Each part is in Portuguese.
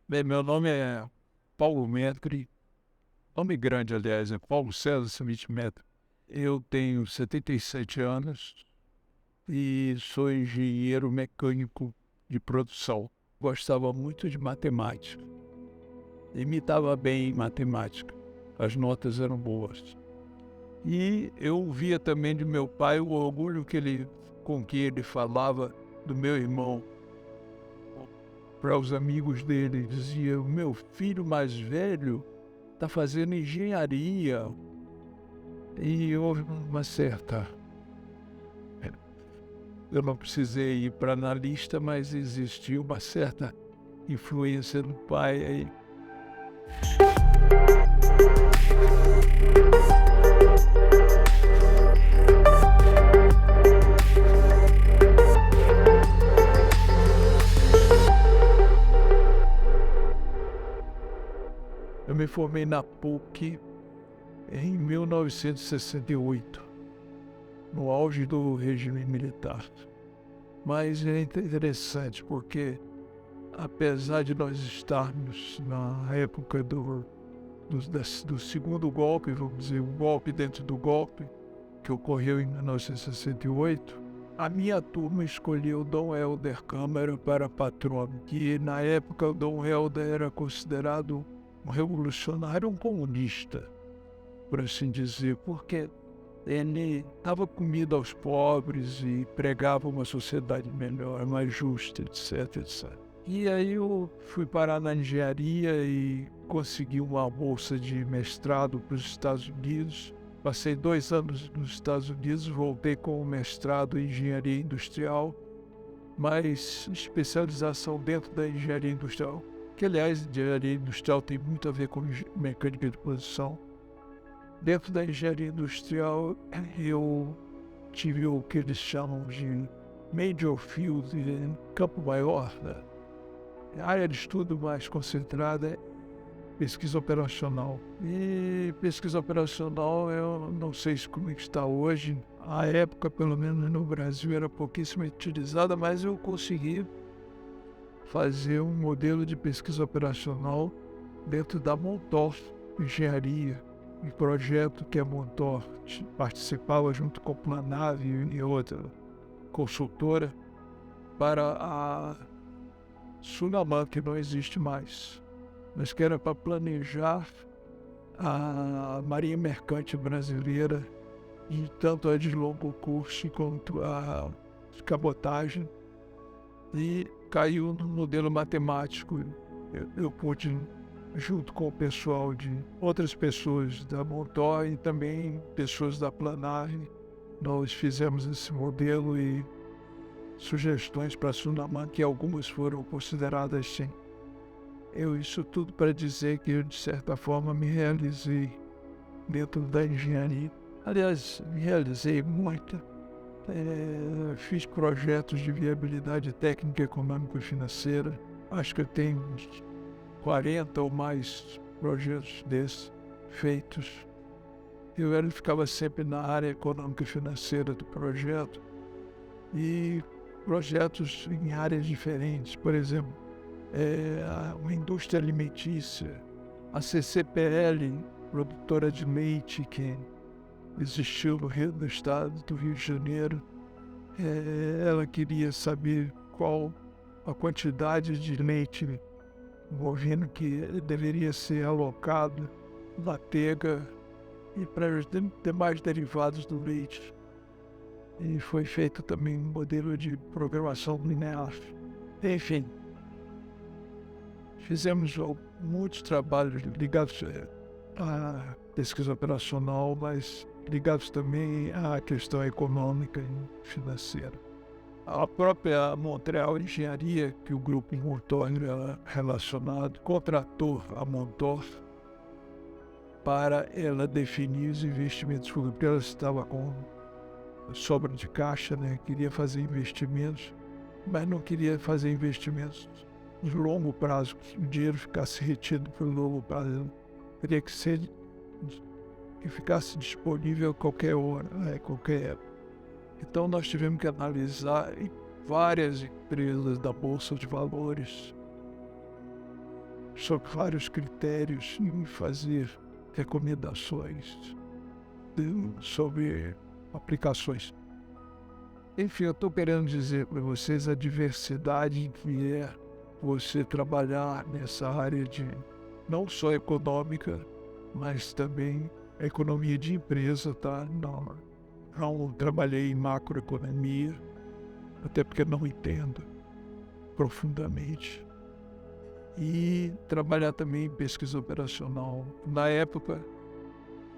Bem, meu nome é Paulo Metri, nome grande, aliás, é Paulo César Smith Metri. Eu tenho 77 anos e sou engenheiro mecânico de produção. Gostava muito de matemática, imitava bem em matemática, as notas eram boas. E eu via também de meu pai o orgulho com que ele falava do meu irmão para os amigos dele. Dizia: o meu filho mais velho está fazendo engenharia. E houve uma certa. Eu não precisei ir para analista, mas existia uma certa influência do pai aí. Eu me formei na PUC em 1968, no auge do regime militar. Mas é interessante porque, apesar de nós estarmos na época do segundo golpe, vamos dizer, um golpe dentro do golpe, que ocorreu em 1968, a minha turma escolheu Dom Helder Câmara para patrono, que na época o Dom Helder era considerado um revolucionário, um comunista, por assim dizer, porque ele dava comida aos pobres e pregava uma sociedade melhor, mais justa, etc, etc. E aí eu fui parar na engenharia e consegui uma bolsa de mestrado para os Estados Unidos. Passei 2 anos nos Estados Unidos, voltei com o mestrado em engenharia industrial, mas especialização dentro da engenharia industrial, que aliás, engenharia industrial tem muito a ver com mecânica de produção. Dentro da engenharia industrial, eu tive o que eles chamam de Major Field, em campo maior, né? A área de estudo mais concentrada é pesquisa operacional. E pesquisa operacional, eu não sei como está hoje. À época, pelo menos no Brasil, era pouquíssimo utilizada, mas eu consegui fazer um modelo de pesquisa operacional dentro da Montor Engenharia, um projeto que a Montor participava junto com a Planave e outra consultora para a Sunaman, que não existe mais, mas que era para planejar a Marinha Mercante Brasileira, e tanto a de longo curso quanto a cabotagem, e caiu no modelo matemático. Eu pude, junto com o pessoal de outras pessoas da Montor e também pessoas da Planave, nós fizemos esse modelo e sugestões para a Sunaman, que algumas foram consideradas sim. Isso tudo para dizer que eu, de certa forma, me realizei dentro da engenharia. Aliás, me realizei muito. Fiz projetos de viabilidade técnica, econômica e financeira. Acho que eu tenho uns 40 ou mais projetos desses feitos. Ficava sempre na área econômica e financeira do projeto. E projetos em áreas diferentes, por exemplo, uma indústria alimentícia, a CCPL, produtora de leite, que existiu no estado do Rio de Janeiro. Ela queria saber qual a quantidade de leite bovino que deveria ser alocado na manteiga e para os demais derivados do leite. E foi feito também um modelo de programação linear. Enfim, fizemos muitos trabalhos ligados à pesquisa operacional, mas ligados também à questão econômica e financeira. A própria Montreal Engenharia, que o grupo Montor era relacionado, contratou a Montor para ela definir os investimentos futuros, porque ela estava com sobra de caixa, né? Queria fazer investimentos, mas não queria fazer investimentos de longo prazo, que o dinheiro ficasse retido por longo prazo. Teria que ser que ficasse disponível a qualquer hora, qualquer época. Então nós tivemos que analisar várias empresas da Bolsa de Valores sobre vários critérios e fazer recomendações sobre aplicações. Enfim, eu estou querendo dizer para vocês a diversidade que é você trabalhar nessa área de não só econômica, mas também economia de empresa, tá? Não trabalhei em macroeconomia, até porque não entendo profundamente. E trabalhar também em pesquisa operacional. Na época,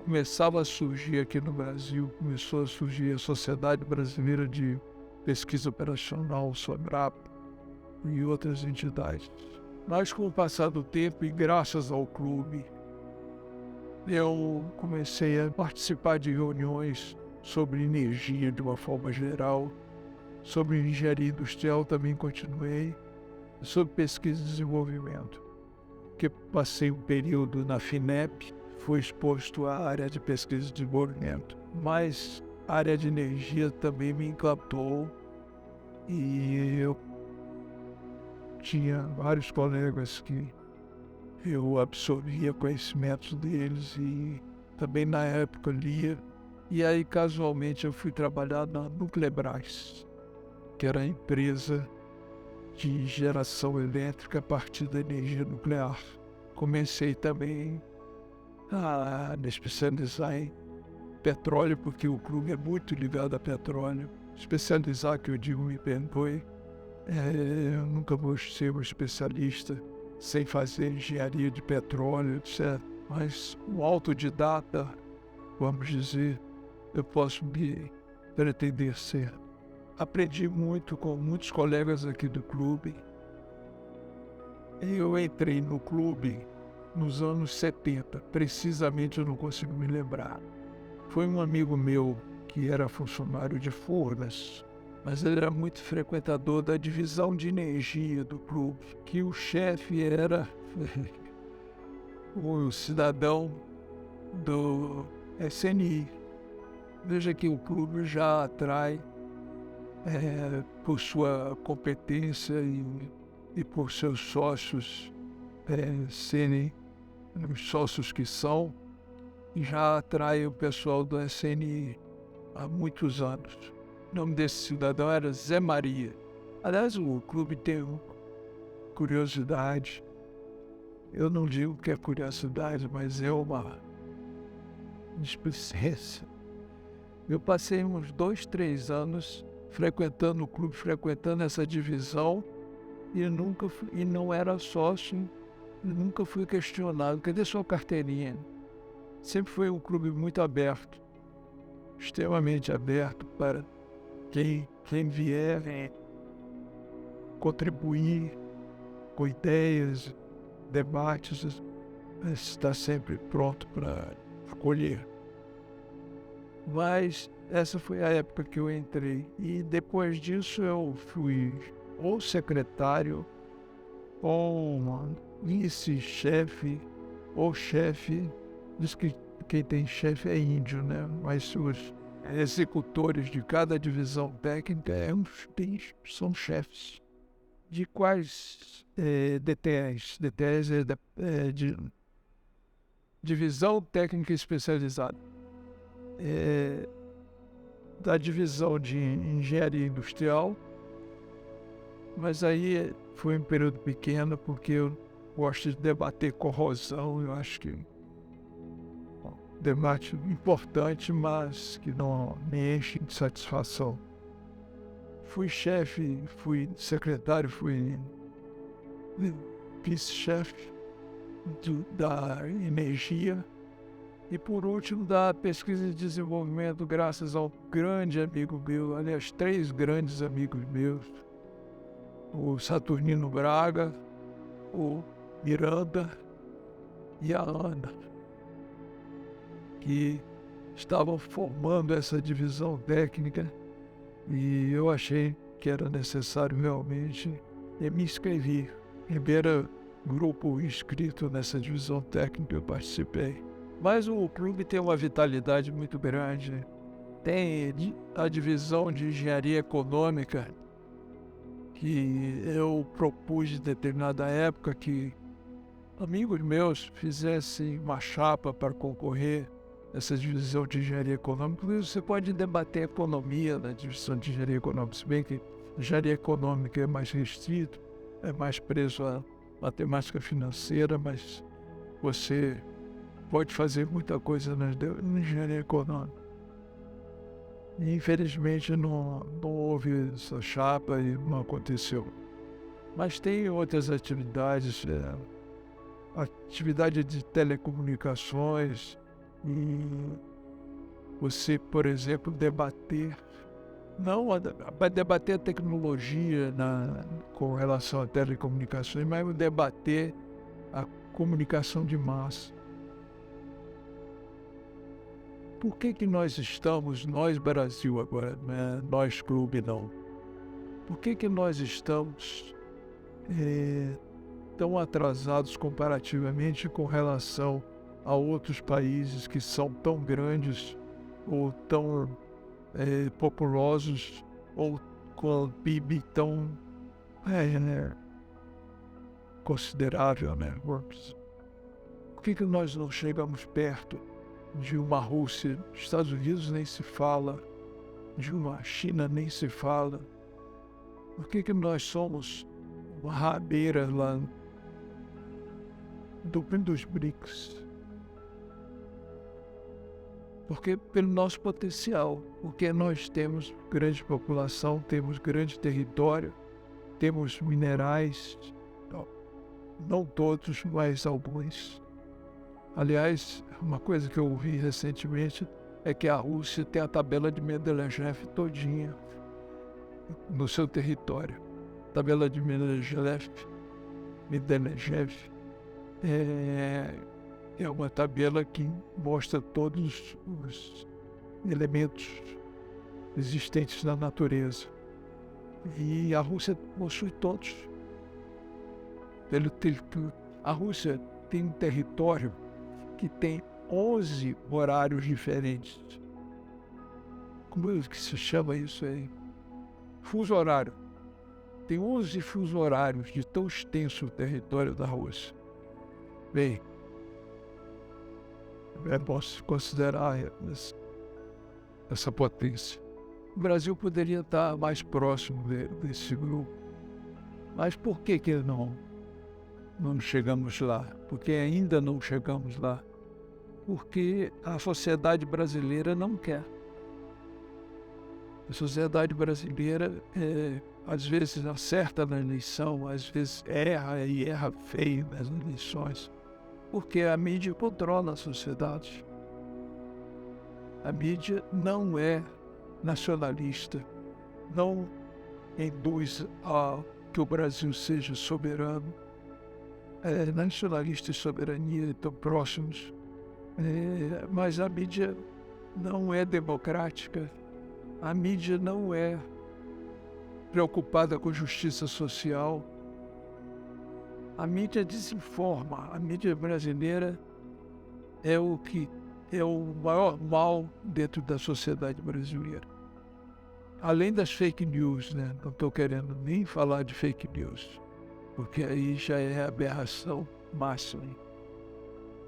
começava a surgir aqui no Brasil, começou a surgir a Sociedade Brasileira de Pesquisa Operacional, SOBRAP, e outras entidades. Mas com o passar do tempo e graças ao clube, eu comecei a participar de reuniões sobre energia de uma forma geral, sobre engenharia industrial também continuei, sobre pesquisa e desenvolvimento, que passei um período na FINEP, fui exposto à área de pesquisa e desenvolvimento, mas a área de energia também me encantou e eu tinha vários colegas que eu absorvia conhecimentos deles e também na época lia. E aí casualmente eu fui trabalhar na Nuclebras, que era a empresa de geração elétrica a partir da energia nuclear. Comecei também a me especializar em petróleo, porque o clube é muito ligado a petróleo. Especializar, que eu digo, me perdoe, eu nunca vou ser um especialista sem fazer engenharia de petróleo, etc. Mas um autodidata, vamos dizer, eu posso me pretender ser. Aprendi muito com muitos colegas aqui do clube. Eu entrei no clube nos anos 70, precisamente eu não consigo me lembrar. Foi um amigo meu que era funcionário de Furnas, mas ele era muito frequentador da divisão de energia do clube, que o chefe era o cidadão do SNI. Veja que o clube já atrai, por sua competência e por seus sócios serem os sócios que são, já atrai o pessoal do SNI há muitos anos. O nome desse cidadão era Zé Maria. Aliás, o clube tem uma curiosidade. Eu não digo que é curiosidade, mas é uma displicência. Eu passei uns 2, 3 anos frequentando o clube, frequentando essa divisão e não era sócio, nunca fui questionado. Cadê sua carteirinha? Sempre foi um clube muito aberto, extremamente aberto para quem vier contribuir com ideias, debates, está sempre pronto para acolher. Mas essa foi a época que eu entrei. E depois disso eu fui ou secretário, ou vice-chefe, ou chefe. Diz que quem tem chefe é índio, né? Mas os executores de cada divisão técnica são chefes. De quais DTEs? DTEs é de Divisão Técnica Especializada. Da divisão de engenharia industrial, mas aí foi um período pequeno porque eu gosto de debater corrosão. Eu acho que debate importante, mas que não me enche de satisfação. Fui chefe, fui secretário, fui vice-chefe da energia e, por último, da pesquisa e desenvolvimento, graças ao grande amigo meu, aliás, 3 grandes amigos meus, o Saturnino Braga, o Miranda e a Ana, que estavam formando essa divisão técnica e eu achei que era necessário realmente e me inscrevi. Primeiro grupo inscrito nessa divisão técnica eu participei. Mas o clube tem uma vitalidade muito grande. Tem a divisão de engenharia econômica, que eu propus em determinada época que amigos meus fizessem uma chapa para concorrer nessa divisão de engenharia econômica, você pode debater economia na divisão de engenharia econômica, se bem que engenharia econômica é mais restrito, é mais preso à matemática financeira, mas você pode fazer muita coisa na engenharia econômica. E, infelizmente não houve essa chapa e não aconteceu. Mas tem outras atividades, atividade de telecomunicações, e você, por exemplo, debater, não vai debater a tecnologia com relação a telecomunicações, mas debater a comunicação de massa. Por que nós estamos, nós Brasil agora, né? Nós clube não, por que nós estamos tão atrasados comparativamente com relação a outros países que são tão grandes ou tão populosos ou com PIB tão considerável, né? Por que nós não chegamos perto de uma Rússia? Dos Estados Unidos nem se fala, de uma China nem se fala. Por que nós somos uma rabeira lá dos BRICS? Porque pelo nosso potencial, porque nós temos grande população, temos grande território, temos minerais, não todos, mas alguns. Aliás, uma coisa que eu ouvi recentemente é que a Rússia tem a tabela de Mendeleev todinha no seu território. A tabela de Mendeleev é uma tabela que mostra todos os elementos existentes na natureza. E a Rússia possui todos. A Rússia tem um território que tem 11 horários diferentes. Como é que se chama isso aí? Fuso horário. Tem 11 fuso horários de tão extenso o território da Rússia. Bem, posso considerar essa potência. O Brasil poderia estar mais próximo desse grupo. Mas por que não chegamos lá? Porque ainda não chegamos lá. Porque a sociedade brasileira não quer. A sociedade brasileira, às vezes, acerta na eleição, às vezes erra e erra feio nas eleições, porque a mídia controla a sociedade. A mídia não é nacionalista, não induz a que o Brasil seja soberano. Nacionalista e soberania estão próximos, mas a mídia não é democrática, a mídia não é preocupada com justiça social, a mídia desinforma. A mídia brasileira é o maior mal dentro da sociedade brasileira. Além das fake news, né? Não estou querendo nem falar de fake news, porque aí já é aberração máxima.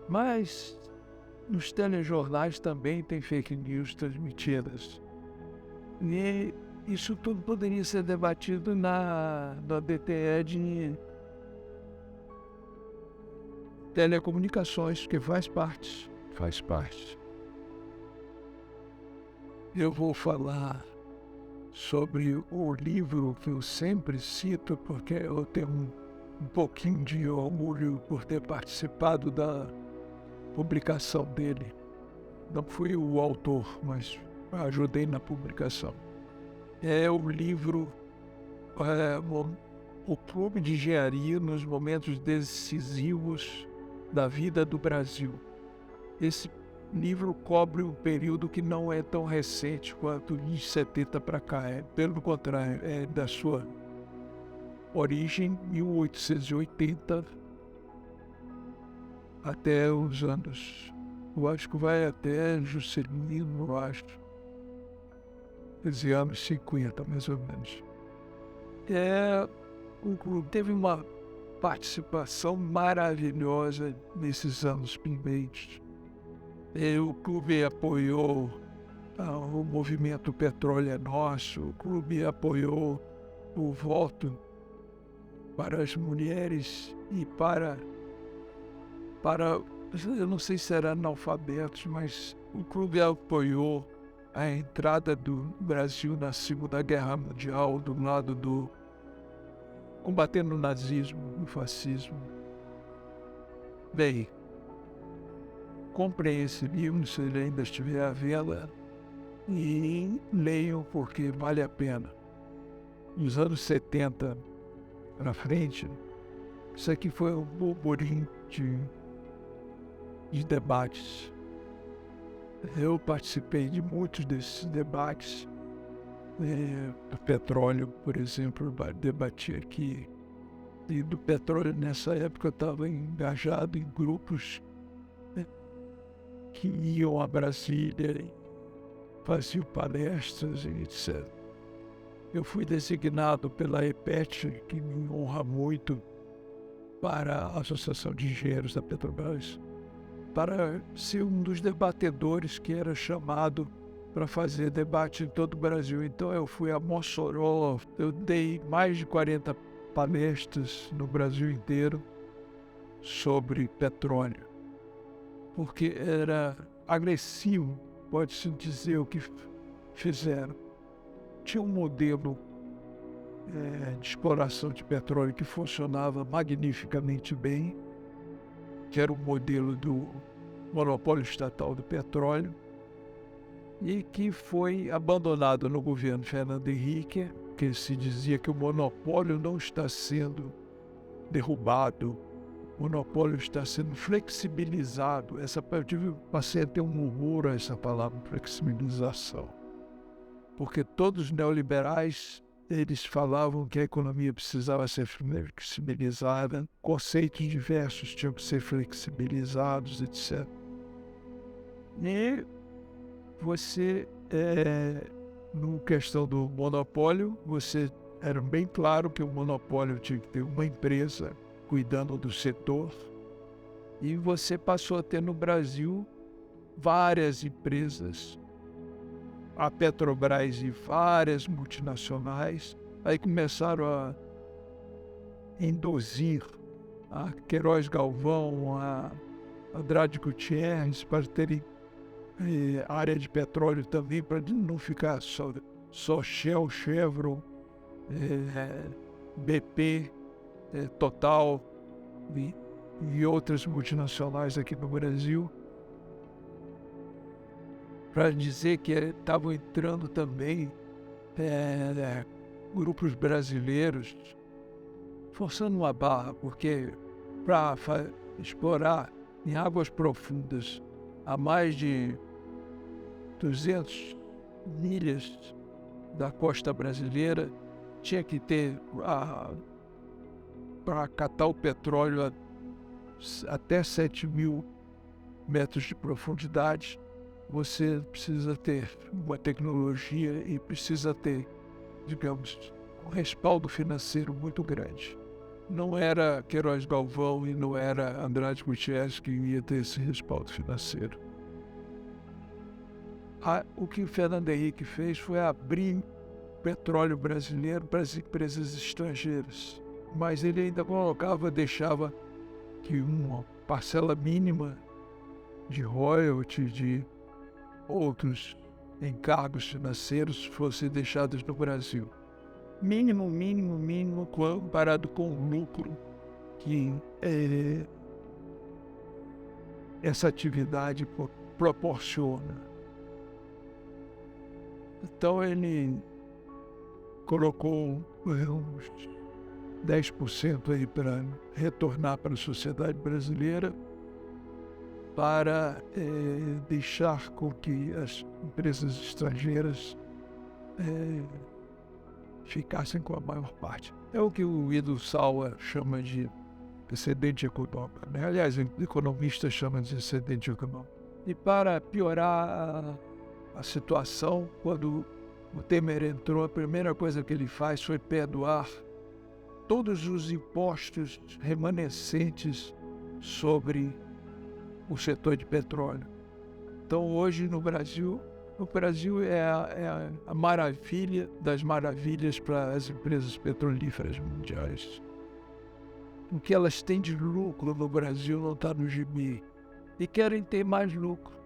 Mas nos telejornais também tem fake news transmitidas. E isso tudo poderia ser debatido na DTE de telecomunicações, que faz parte. Eu vou falar sobre o livro que eu sempre cito, porque eu tenho um pouquinho de orgulho por ter participado da publicação dele. Não fui o autor, mas ajudei na publicação. É o livro O Clube de Engenharia nos Momentos Decisivos da Vida do Brasil. Esse livro cobre um período que não é tão recente quanto de 70 para cá. Pelo contrário, é da sua origem, 1880, até os anos, eu acho que vai até Juscelino, eu acho, esse anos 50, mais ou menos. Teve uma participação maravilhosa nesses anos primeiros. O clube apoiou o movimento Petróleo é Nosso, o clube apoiou o voto para as mulheres e para eu não sei se eram analfabetos, mas o clube apoiou a entrada do Brasil na Segunda Guerra Mundial do lado do combatendo o nazismo, o fascismo. Bem, comprem esse livro se ele ainda estiver à venda e leiam porque vale a pena. Nos anos 70 para frente, isso aqui foi um burburinho de debates. Eu participei de muitos desses debates. Do petróleo, por exemplo, eu debati aqui. E do petróleo, nessa época, eu estava engajado em grupos, né, que iam a Brasília e faziam palestras e etc. Eu fui designado pela EPET, que me honra muito, para a Associação de Engenheiros da Petrobras, para ser um dos debatedores que era chamado para fazer debate em todo o Brasil. Então eu fui a Mossoró, eu dei mais de 40 palestras no Brasil inteiro sobre petróleo, porque era agressivo, pode-se dizer, o que fizeram. Tinha um modelo de exploração de petróleo que funcionava magnificamente bem, que era o modelo do monopólio estatal do petróleo, e que foi abandonado no governo Fernando Henrique, que se dizia que o monopólio não está sendo derrubado, o monopólio está sendo flexibilizado. Eu passei a ter um horror a essa palavra, flexibilização, porque todos os neoliberais, eles falavam que a economia precisava ser flexibilizada, conceitos diversos tinham que ser flexibilizados, etc. E você, no questão do monopólio, você era bem claro que o monopólio tinha que ter uma empresa cuidando do setor, e você passou a ter no Brasil várias empresas, a Petrobras e várias multinacionais. Aí começaram a induzir a Queiroz Galvão, a Andrade Gutierrez para terem área de petróleo também, para não ficar só Shell, Chevron, BP, Total e outras multinacionais aqui no Brasil, para dizer que estavam entrando também grupos brasileiros, forçando uma barra, porque para explorar em águas profundas a mais de 200 milhas da costa brasileira, tinha que ter, para catar o petróleo até 7.000 metros de profundidade, você precisa ter uma tecnologia e precisa ter, digamos, um respaldo financeiro muito grande. Não era Queiroz Galvão e não era Andrade Gutierrez que ia ter esse respaldo financeiro. O que o Fernando Henrique fez foi abrir petróleo brasileiro para as empresas estrangeiras, mas ele ainda deixava que uma parcela mínima de royalty, de outros encargos financeiros fossem deixados no Brasil. Mínimo, comparado com o lucro que essa atividade proporciona. Então ele colocou uns 10% aí para retornar para a sociedade brasileira, para deixar com que as empresas estrangeiras ficassem com a maior parte. É o que o Ido Sauer chama de excedente econômico, né? Aliás, o economista chama de excedente econômico. E para piorar a situação, quando o Temer entrou, a primeira coisa que ele faz foi perdoar todos os impostos remanescentes sobre o setor de petróleo. Então, hoje no Brasil, o Brasil é a maravilha das maravilhas para as empresas petrolíferas mundiais. O que elas têm de lucro no Brasil não está no gibi. E querem ter mais lucro.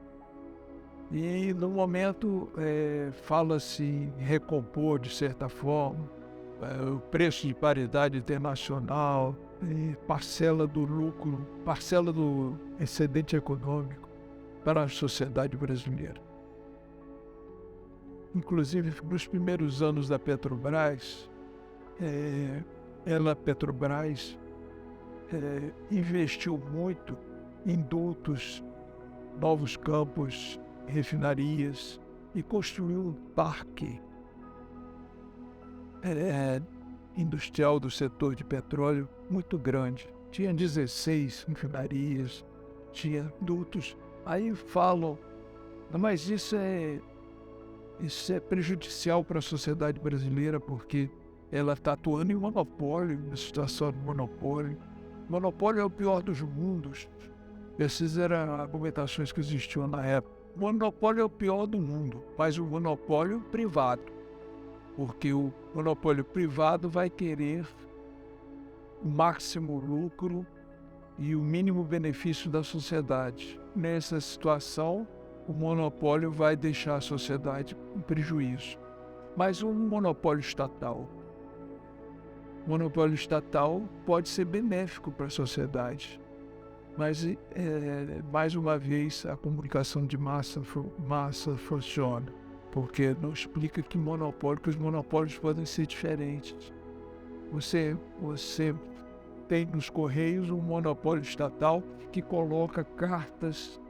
E, no momento, fala-se em recompor, de certa forma, o preço de paridade internacional, parcela do lucro, parcela do excedente econômico para a sociedade brasileira. Inclusive, nos primeiros anos da Petrobras, Petrobras investiu muito em dutos, novos campos, refinarias e construiu um parque industrial do setor de petróleo muito grande. Tinha 16 refinarias, tinha dutos. Aí falam, mas isso é prejudicial para a sociedade brasileira porque ela está atuando em monopólio, na situação de monopólio. Monopólio é o pior dos mundos. Essas eram argumentações que existiam na época. O monopólio é o pior do mundo, mas o monopólio privado. Porque o monopólio privado vai querer o máximo lucro e o mínimo benefício da sociedade. Nessa situação, o monopólio vai deixar a sociedade em prejuízo. Mas um monopólio estatal pode ser benéfico para a sociedade. Mas, mais uma vez, a comunicação de massa funciona, porque não explica que os monopólios podem ser diferentes. Você tem nos Correios um monopólio estatal que coloca cartas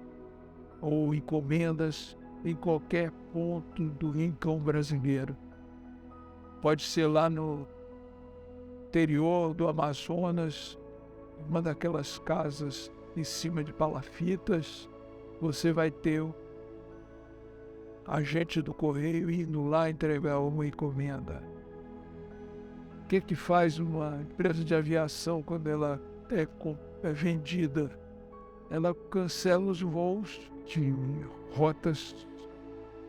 ou encomendas em qualquer ponto do rincão brasileiro. Pode ser lá no interior do Amazonas, uma daquelas casas em cima de palafitas, você vai ter o agente do correio indo lá entregar uma encomenda. O que faz uma empresa de aviação quando ela é vendida? Ela cancela os voos de rotas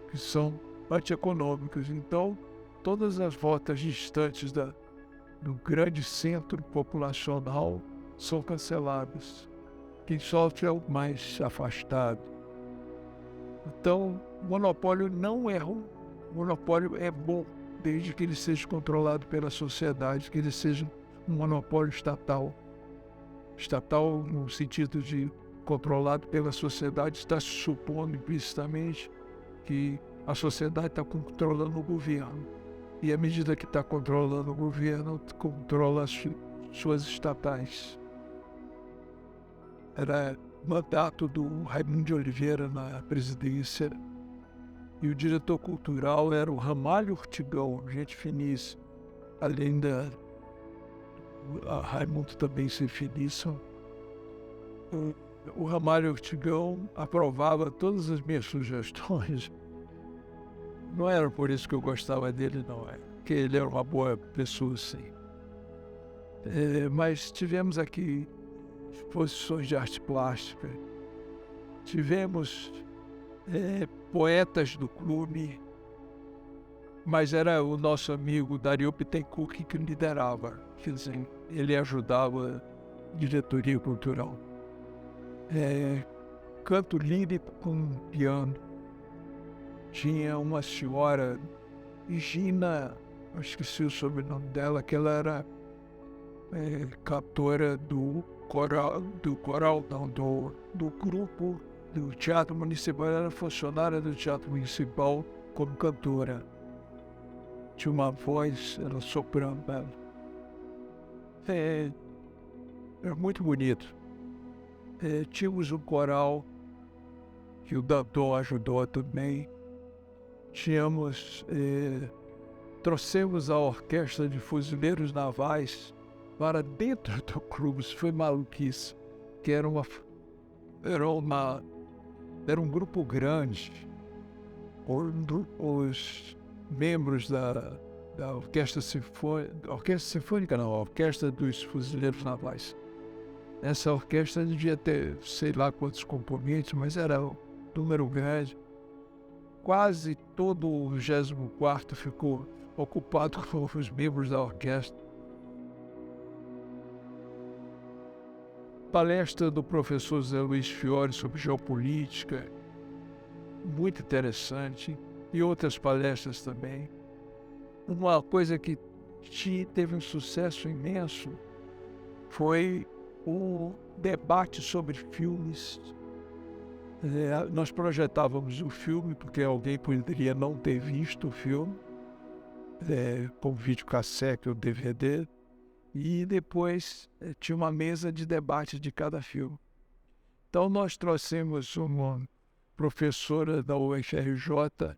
que são antieconômicas. Então, todas as rotas distantes do grande centro populacional são canceladas. Quem sofre é o mais afastado. Então, o monopólio não é ruim. O monopólio é bom, desde que ele seja controlado pela sociedade, que ele seja um monopólio estatal. Estatal no sentido de controlado pela sociedade, está se supondo implicitamente que a sociedade está controlando o governo. E à medida que está controlando o governo, controla as suas estatais. Era mandato do Raimundo de Oliveira na presidência, e o diretor cultural era o Ramalho Ortigão, gente finíssima, além a Raimundo também ser finíssimo. O Ramalho Ortigão aprovava todas as minhas sugestões. Não era por isso que eu gostava dele, não, é que ele era uma boa pessoa, sim. Mas tivemos aqui exposições de arte plástica, tivemos poetas do clube, mas era o nosso amigo Dario Bittencourt que liderava, quer dizer, ele ajudava a diretoria cultural. Canto lírico com piano. Tinha uma senhora, Gina, eu esqueci o sobrenome dela, que ela era cantora do grupo do Teatro Municipal. Ela era funcionária do Teatro Municipal como cantora. Tinha uma voz, era soprano dela. Era muito bonito. Tínhamos um coral que o Danton ajudou também. Trouxemos a orquestra de fuzileiros navais para dentro do clube. Isso foi maluquice, que era um grupo grande. Os membros da Orquestra Sinfônica não, a Orquestra dos Fuzileiros Navais. Essa orquestra devia ter sei lá quantos componentes, mas era um número grande. Quase todo o 24º ficou ocupado com os membros da orquestra. Palestra do professor Zé Luiz Fiore sobre geopolítica, muito interessante, e outras palestras também. Uma coisa que teve um sucesso imenso foi o debate sobre filmes. Nós projetávamos o filme, porque alguém poderia não ter visto o filme, com videocassete ou DVD, e depois tinha uma mesa de debate de cada filme. Então nós trouxemos uma professora da UFRJ,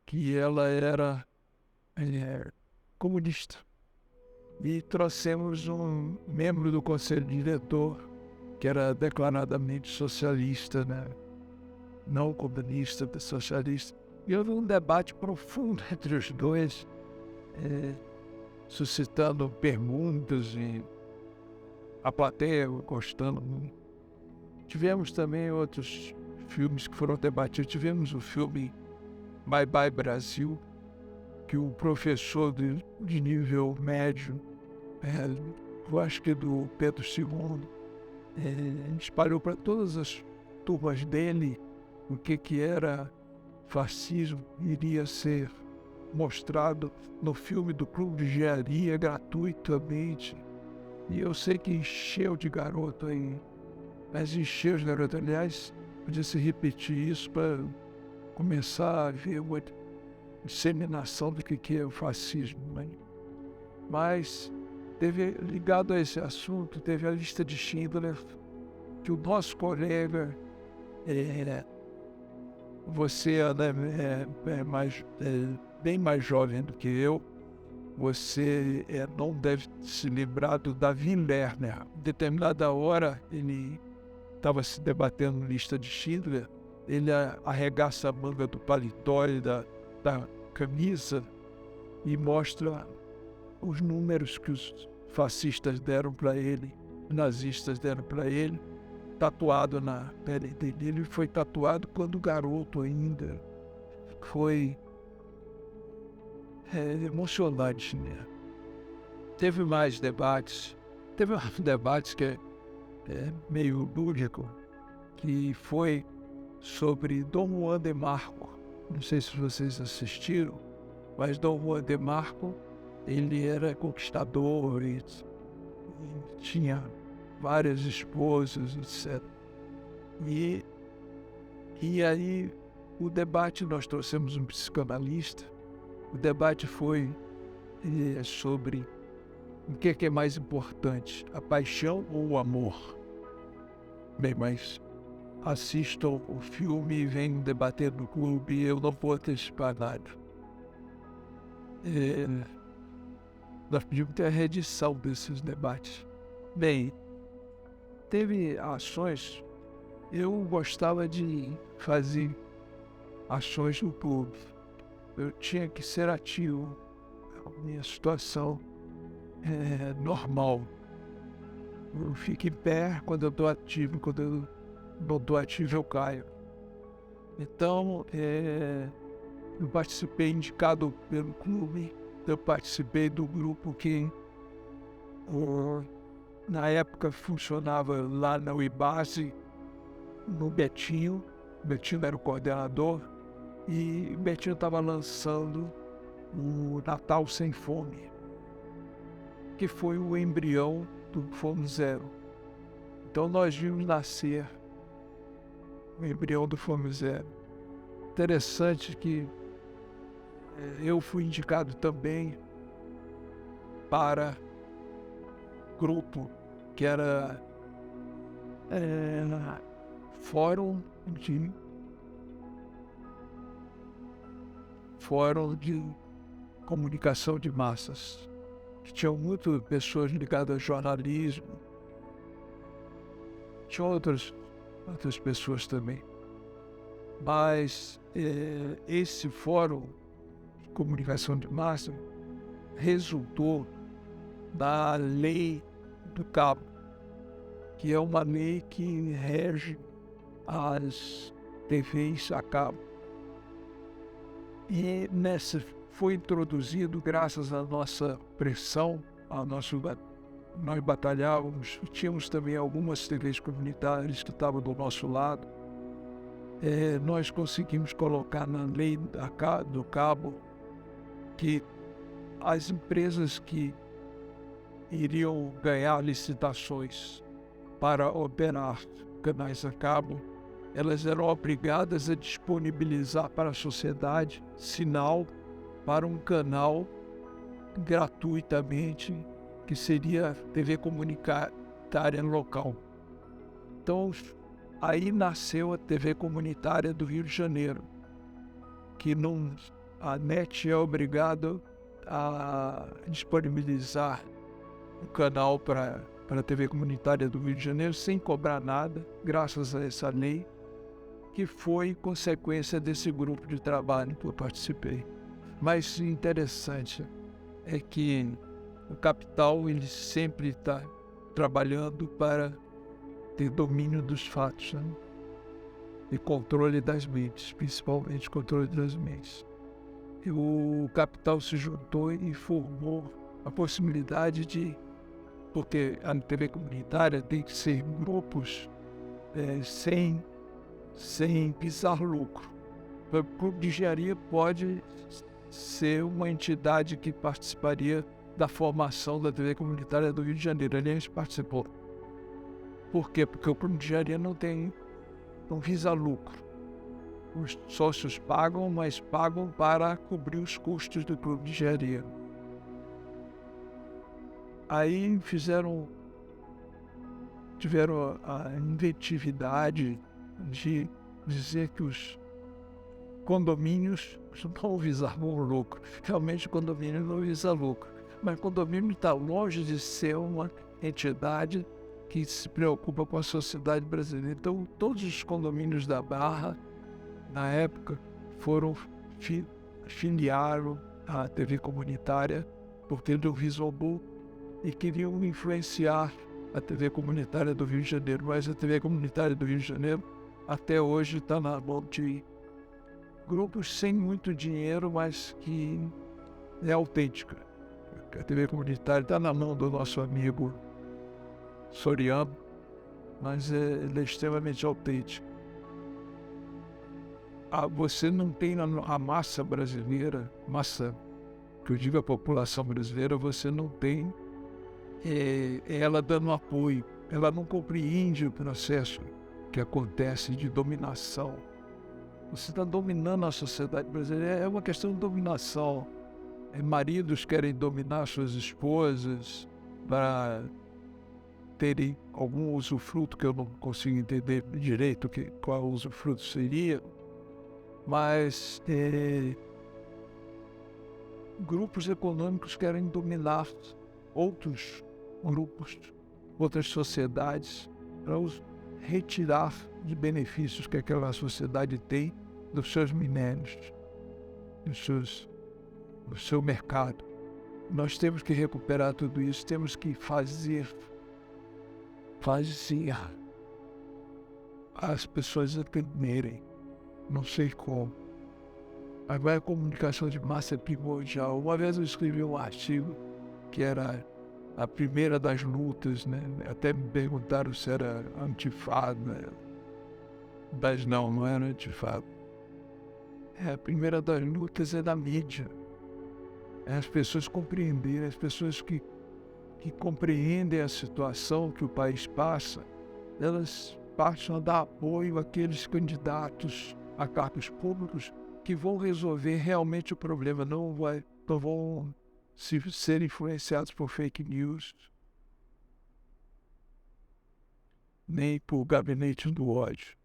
que ela era comunista, e trouxemos um membro do conselho diretor, que era declaradamente socialista, né? Não comunista, socialista. E houve um debate profundo entre os dois, suscitando perguntas e a plateia gostando muito. Tivemos também outros filmes que foram debatidos. Tivemos o filme Bye Bye Brasil, que o professor de nível médio, eu acho que do Pedro II, espalhou para todas as turmas dele o que era fascismo, iria ser mostrado no filme do Clube de Engenharia gratuitamente. E eu sei que encheu de garoto aí, mas encheu de garoto. Aliás, podia se repetir isso para começar a ver uma disseminação do que é o fascismo. Né? Mas ligado a esse assunto, teve a lista de Schindler, que o nosso colega, você bem mais jovem do que eu, você não deve se lembrar do Davi Lerner. Em determinada hora, ele estava se debatendo lista de Schindler, ele arregaça a manga do paletó e da camisa e mostra os números que os fascistas deram para ele, os nazistas deram para ele, tatuado na pele dele. Ele foi tatuado quando garoto ainda. Foi emocionante, né? Teve mais debates. Teve um debate que é meio lúdico, que foi sobre Dom Juan de Marco. Não sei se vocês assistiram, mas Dom Juan de Marco, ele era conquistador e tinha várias esposas, etc. E aí o debate, nós trouxemos um psicanalista, o debate foi sobre o que é mais importante, a paixão ou o amor. Bem, mas assistam o filme e venham debater no clube, eu não vou antecipar nada. Nós pedimos ter a reedição desses debates. Bem, teve ações, eu gostava de fazer ações no clube. Eu tinha que ser ativo. A minha situação é normal. Eu fico em pé quando eu estou ativo, quando eu não estou ativo eu caio. Então, eu participei, indicado pelo clube, eu participei do grupo que na época funcionava lá na UIBASE, no Betinho. O Betinho era o coordenador e o Betinho estava lançando o Natal Sem Fome, que foi o embrião do Fome Zero. Então nós vimos nascer o embrião do Fome Zero. Interessante que eu fui indicado também para grupo que era Fórum de Comunicação de Massas, que tinham muitas pessoas ligadas ao jornalismo, tinha outras pessoas também. Mas esse Fórum de Comunicação de Massa resultou da Lei do Cabo, que é uma lei que rege as TVs a cabo. E nessa foi introduzido, graças à nossa pressão, nós batalhávamos, tínhamos também algumas TVs comunitárias que estavam do nosso lado. Nós conseguimos colocar na lei do cabo que as empresas que iriam ganhar licitações para operar canais a cabo, elas eram obrigadas a disponibilizar para a sociedade sinal para um canal gratuitamente, que seria TV comunitária local. Então, aí nasceu a TV comunitária do Rio de Janeiro, que a NET é obrigada a disponibilizar um canal para a TV comunitária do Rio de Janeiro sem cobrar nada, graças a essa lei, que foi consequência desse grupo de trabalho que eu participei. Mas interessante é que o capital ele sempre está trabalhando para ter domínio dos fatos, né? E controle das mentes, principalmente controle das mentes. E o capital se juntou e formou a possibilidade de, porque a TV comunitária tem que ser grupos sem visar lucro. O Clube de Engenharia pode ser uma entidade que participaria da formação da TV comunitária do Rio de Janeiro. Aliás, participou. Por quê? Porque o Clube de Engenharia não visa lucro. Os sócios pagam, mas pagam para cobrir os custos do Clube de Engenharia. Aí tiveram a inventividade de dizer que os condomínios não visavam lucro. Realmente o condomínio não visa lucro. Mas o condomínio está longe de ser uma entidade que se preocupa com a sociedade brasileira. Então, todos os condomínios da Barra, na época, filiaram à TV comunitária porque não visam lucro e queriam influenciar a TV comunitária do Rio de Janeiro. Mas a TV comunitária do Rio de Janeiro, até hoje, está na mão de grupos sem muito dinheiro, mas que é autêntica. A TV comunitária está na mão do nosso amigo Soriano, mas ele é extremamente autêntico. Você não tem a massa brasileira, que eu digo a população brasileira, você não tem ela dando apoio. Ela não compreende o processo que acontece de dominação. Você está dominando a sociedade brasileira, é uma questão de dominação. Maridos querem dominar suas esposas para terem algum usufruto que eu não consigo entender direito qual usufruto seria, mas grupos econômicos querem dominar outros grupos, outras sociedades, para os retirar de benefícios que aquela sociedade tem dos seus minérios, do seu mercado. Nós temos que recuperar tudo isso, temos que fazer as pessoas entenderem, não sei como. Agora a comunicação de massa é primordial. Uma vez eu escrevi um artigo que era a primeira das lutas, né? Até me perguntaram se era antifada, mas não era antifada. A primeira das lutas é da mídia. É as pessoas compreenderem, as pessoas que compreendem a situação que o país passa, elas passam a dar apoio àqueles candidatos a cargos públicos que vão resolver realmente o problema, não vão ser influenciados por fake news, nem por gabinete do ódio.